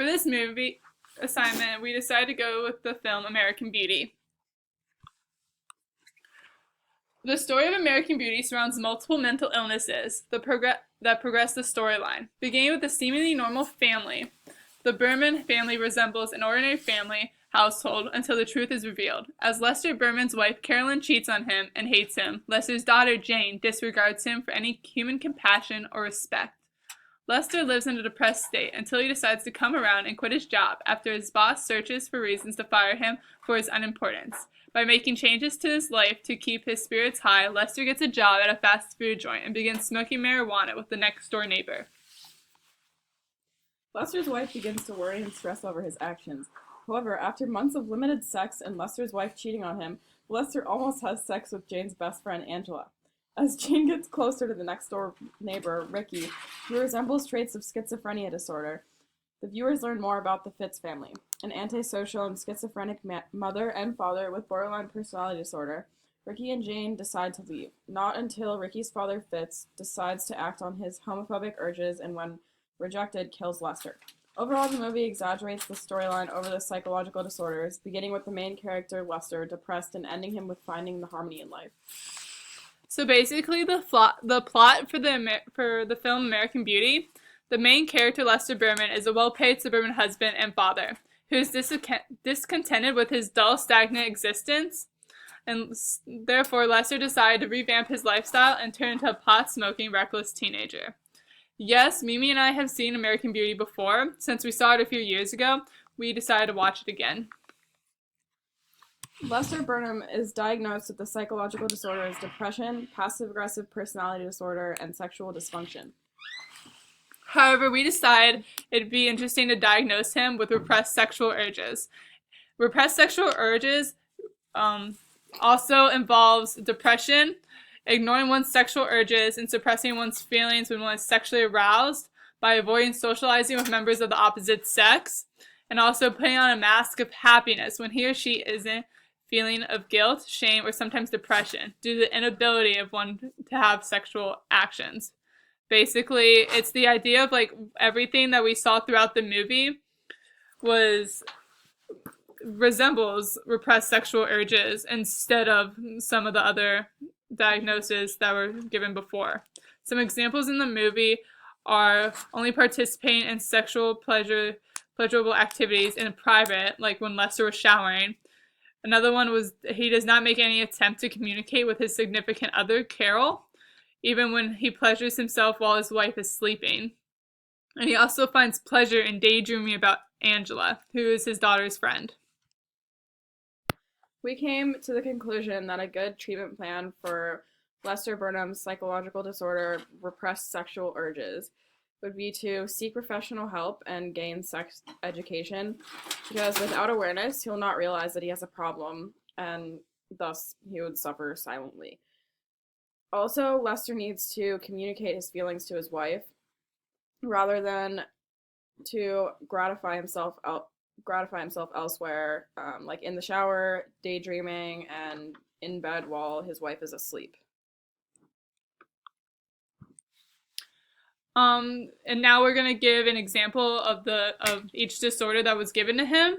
For this movie assignment, we decided to go with the film American Beauty. The story of American Beauty surrounds multiple mental illnesses that progress the storyline. Beginning with a seemingly normal family, the Berman family resembles an ordinary family household until the truth is revealed. As Lester Berman's wife Carolyn cheats on him and hates him, Lester's daughter Jane disregards him for any human compassion or respect. Lester lives in a depressed state until he decides to come around and quit his job after his boss searches for reasons to fire him for his unimportance. By making changes to his life to keep his spirits high, Lester gets a job at a fast food joint and begins smoking marijuana with the next-door neighbor. Lester's wife begins to worry and stress over his actions. However, after months of limited sex and Lester's wife cheating on him, Lester almost has sex with Jane's best friend, Angela. As Jane gets closer to the next-door neighbor, Ricky, who resembles traits of schizophrenia disorder, the viewers learn more about the Fitz family, an antisocial and schizophrenic mother and father with borderline personality disorder. Ricky and Jane decide to leave, not until Ricky's father, Fitz, decides to act on his homophobic urges and, when rejected, kills Lester. Overall, the movie exaggerates the storyline over the psychological disorders, beginning with the main character, Lester, depressed, and ending him with finding the harmony in life. So basically, the plot for the film American Beauty, the main character, Lester Berman, is a well-paid suburban husband and father who is discontented with his dull, stagnant existence, and therefore Lester decided to revamp his lifestyle and turn into a pot-smoking, reckless teenager. Yes, Mimi and I have seen American Beauty before. Since we saw it a few years ago, we decided to watch it again. Lester Burnham is diagnosed with the psychological disorders depression, passive-aggressive personality disorder, and sexual dysfunction. However, we decided it'd be interesting to diagnose him with repressed sexual urges. Repressed sexual urges also involves depression, ignoring one's sexual urges, and suppressing one's feelings when one is sexually aroused by avoiding socializing with members of the opposite sex, and also putting on a mask of happiness when he or she isn't feeling of guilt, shame, or sometimes depression due to the inability of one to have sexual actions. Basically, it's the idea of like everything that we saw throughout the movie resembles repressed sexual urges instead of some of the other diagnoses that were given before. Some examples in the movie are only participating in sexual pleasurable activities in private, like when Lester was showering. Another one was he does not make any attempt to communicate with his significant other, Carol, even when he pleasures himself while his wife is sleeping. And he also finds pleasure in daydreaming about Angela, who is his daughter's friend. We came to the conclusion that a good treatment plan for Lester Burnham's psychological disorder, repressed sexual urges, would be to seek professional help and gain sex education, because without awareness, he'll not realize that he has a problem, and thus he would suffer silently. Also, Lester needs to communicate his feelings to his wife, rather than to gratify himself elsewhere, like in the shower, daydreaming, and in bed while his wife is asleep. And now we're gonna give an example of each disorder that was given to him,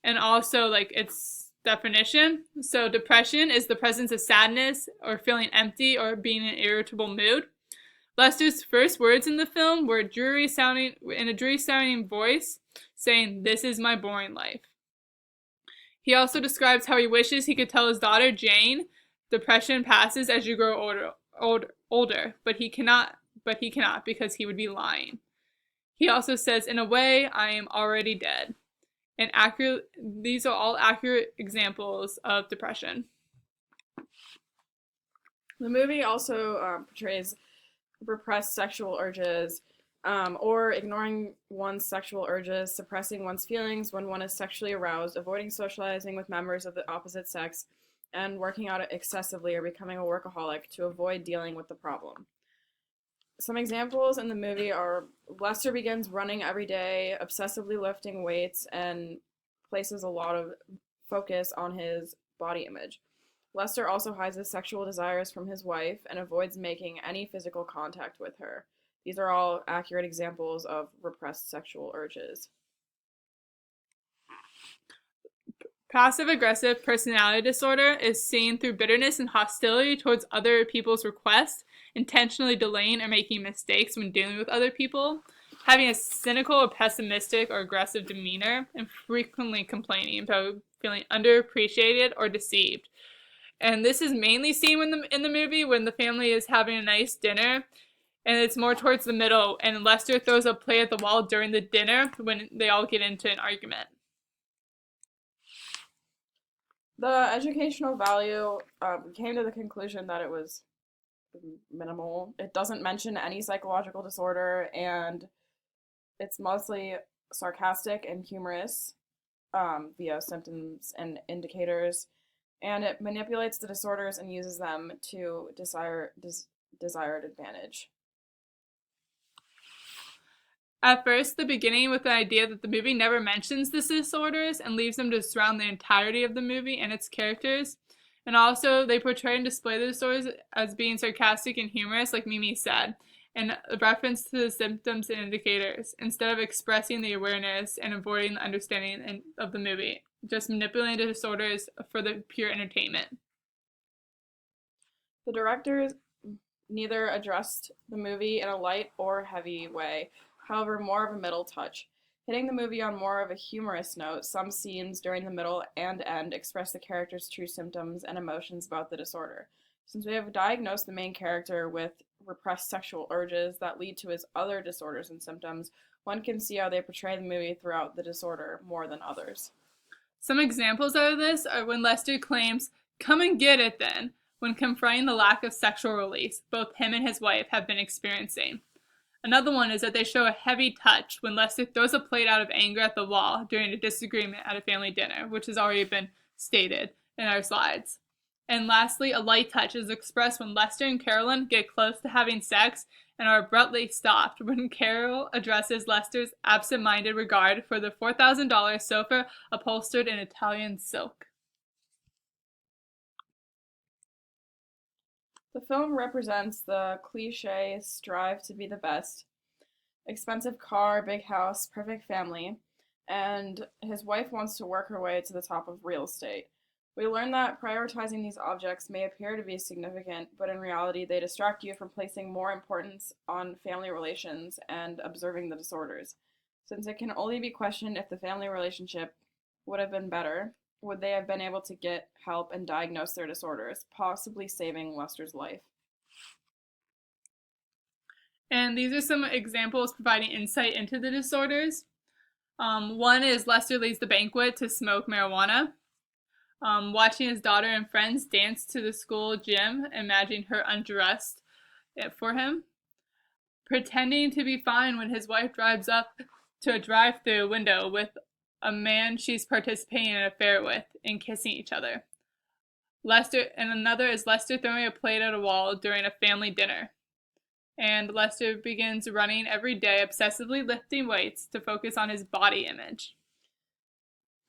and also like its definition. So depression is the presence of sadness or feeling empty or being in an irritable mood. Lester's first words in the film were in a dreary sounding voice, saying, "This is my boring life." He also describes how he wishes he could tell his daughter Jane, depression passes as you grow older, but he cannot because he would be lying. He also says, "In a way, I am already dead." And these are all accurate examples of depression. The movie also portrays repressed sexual urges, or ignoring one's sexual urges, suppressing one's feelings when one is sexually aroused, avoiding socializing with members of the opposite sex, and working out excessively or becoming a workaholic to avoid dealing with the problem. Some examples in the movie are Lester begins running every day, obsessively lifting weights, and places a lot of focus on his body image. Lester also hides his sexual desires from his wife and avoids making any physical contact with her. These are all accurate examples of repressed sexual urges. Passive-aggressive personality disorder is seen through bitterness and hostility towards other people's requests, intentionally delaying or making mistakes when dealing with other people, having a cynical or pessimistic or aggressive demeanor, and frequently complaining about feeling underappreciated or deceived. And this is mainly seen in the movie when the family is having a nice dinner, and it's more towards the middle, and Lester throws a plate at the wall during the dinner when they all get into an argument. The educational value came to the conclusion that it was minimal. It doesn't mention any psychological disorder, and it's mostly sarcastic and humorous via symptoms and indicators, and it manipulates the disorders and uses them to desired advantage. At first, the beginning with the idea that the movie never mentions the disorders and leaves them to surround the entirety of the movie and its characters. And also, they portray and display the disorders as being sarcastic and humorous, like Mimi said, and a reference to the symptoms and indicators, instead of expressing the awareness and avoiding the understanding of the movie, just manipulating the disorders for the pure entertainment. The directors neither addressed the movie in a light or heavy way, however, more of a middle touch. Hitting the movie on more of a humorous note, some scenes during the middle and end express the character's true symptoms and emotions about the disorder. Since we have diagnosed the main character with repressed sexual urges that lead to his other disorders and symptoms, one can see how they portray the movie throughout the disorder more than others. Some examples of this are when Lester claims, "Come and get it then," when confronting the lack of sexual release both him and his wife have been experiencing. Another one is that they show a heavy touch when Lester throws a plate out of anger at the wall during a disagreement at a family dinner, which has already been stated in our slides. And lastly, a light touch is expressed when Lester and Carolyn get close to having sex and are abruptly stopped when Carol addresses Lester's absent-minded regard for the $4,000 sofa upholstered in Italian silk. The film represents the cliché strive to be the best. Expensive car, big house, perfect family, and his wife wants to work her way to the top of real estate. We learn that prioritizing these objects may appear to be significant, but in reality they distract you from placing more importance on family relations and observing the disorders. Since it can only be questioned if the family relationship would have been better, would they have been able to get help and diagnose their disorders, possibly saving Lester's life. And these are some examples providing insight into the disorders. One is Lester leaves the banquet to smoke marijuana. Watching his daughter and friends dance to the school gym, imagining her undressed for him. Pretending to be fine when his wife drives up to a drive-through window with a man she's participating in an affair with and kissing each other. Another is Lester throwing a plate at a wall during a family dinner. And Lester begins running every day, obsessively lifting weights to focus on his body image.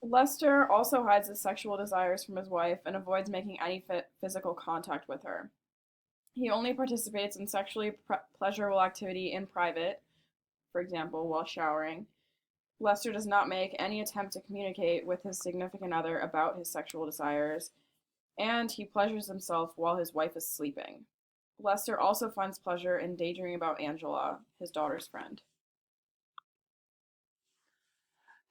Lester also hides his sexual desires from his wife and avoids making any physical contact with her. He only participates in sexually pleasurable activity in private, for example, while showering. Lester does not make any attempt to communicate with his significant other about his sexual desires, and he pleasures himself while his wife is sleeping. Lester also finds pleasure in daydreaming about Angela, his daughter's friend.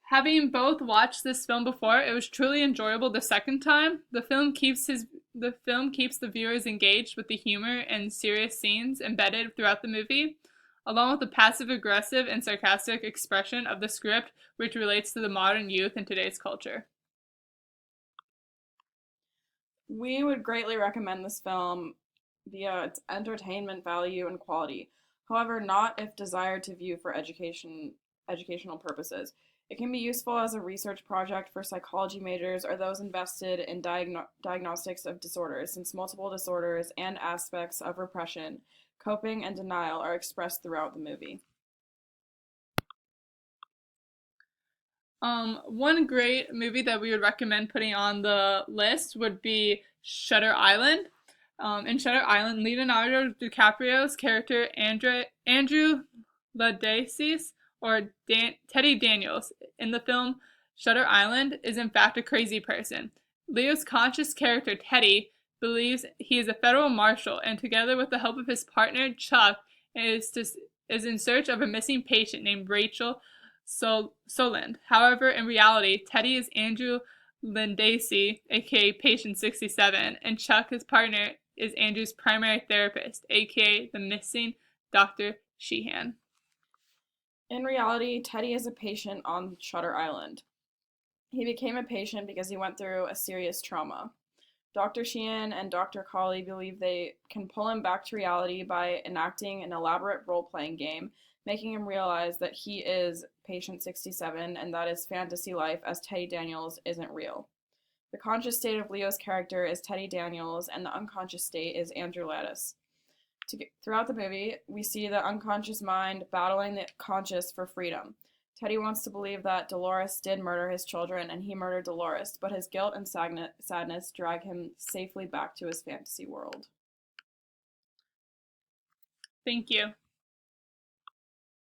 Having both watched this film before, it was truly enjoyable the second time. The film keeps the viewers engaged with the humor and serious scenes embedded throughout the movie, along with the passive-aggressive and sarcastic expression of the script, which relates to the modern youth in today's culture. We would greatly recommend this film via its entertainment value and quality. However, not if desired to view for educational purposes. It can be useful as a research project for psychology majors or those invested in diagnostics of disorders, since multiple disorders and aspects of repression, coping, and denial are expressed throughout the movie. One great movie that we would recommend putting on the list would be Shutter Island. In Shutter Island, Leonardo DiCaprio's character Andrew Laudacis, or Teddy Daniels, in the film Shutter Island is in fact a crazy person. Leo's conscious character, Teddy, believes he is a federal marshal and together with the help of his partner, Chuck, is in search of a missing patient named Rachel Soland. However, in reality, Teddy is Andrew Lindacy, aka Patient 67, and Chuck, his partner, is Andrew's primary therapist, aka the missing Dr. Sheehan. In reality, Teddy is a patient on Shutter Island. He became a patient because he went through a serious trauma. Dr. Sheehan and Dr. Colley believe they can pull him back to reality by enacting an elaborate role-playing game, making him realize that he is Patient 67 and that his fantasy life as Teddy Daniels isn't real. The conscious state of Leo's character is Teddy Daniels, and the unconscious state is Andrew Lattis. Throughout the movie, we see the unconscious mind battling the conscious for freedom. Teddy wants to believe that Dolores did murder his children and he murdered Dolores, but his guilt and sadness drag him safely back to his fantasy world. Thank you.